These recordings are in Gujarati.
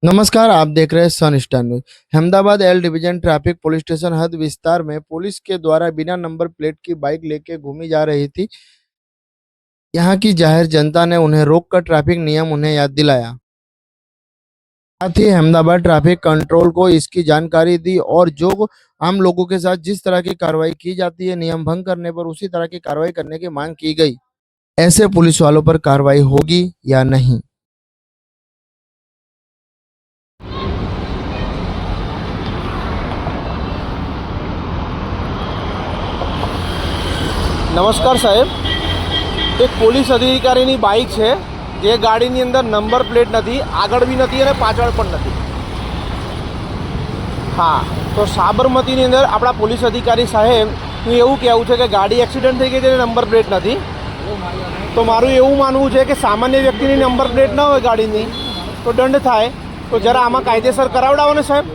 नमस्कार, आप देख रहे हैं sun star news. Ahmedabad L division traffic police station हद विस्तार में पुलिस के द्वारा बिना नंबर प्लेट की बाइक लेके घूमी जा रही थी। यहां की जाहिर जनता ने उन्हें रोककर ट्रैफिक नियम उन्हें याद दिलाया। साथ ही अहमदाबाद ट्रैफिक कंट्रोल को इसकी जानकारी दी और जो आम लोगों के साथ जिस तरह की कार्रवाई की जाती है नियम भंग करने पर, उसी तरह की कार्रवाई करने की मांग की गई। ऐसे पुलिस वालों पर कार्रवाई होगी या नहीं? નમસ્કાર સાહેબ, એક પોલીસ અધિકારીની બાઇક છે જે ગાડીની અંદર નંબર પ્લેટ નથી, આગળ બી નથી અને પાછળ પણ નથી. હા, તો સાબરમતીની અંદર આપણા પોલીસ અધિકારી સાહેબનું એવું કહેવું છે કે ગાડી એક્સિડન્ટ થઈ ગઈ છે, નંબર પ્લેટ નથી. તો મારું એવું માનવું છે કે સામાન્ય વ્યક્તિની નંબર પ્લેટ ન હોય ગાડીની તો દંડ થાય. તો જરા આમાં કાયદેસર કરાવડાવો ને સાહેબ.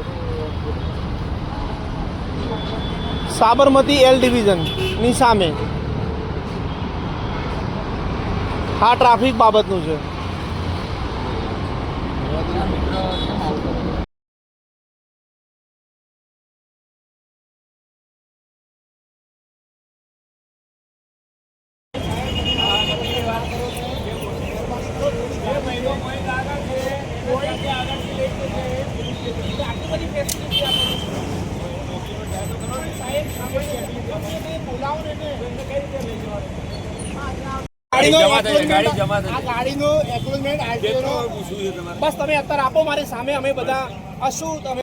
સાબરમતી એલ ડિવિઝનની સામે. હા, ટ્રાફિક બાબતનું છે. ગાડીનો એક્નોલેજમેન્ટ બસ તમે અત્યારે આપો મારી સામે. અમે બધા હશું. તમે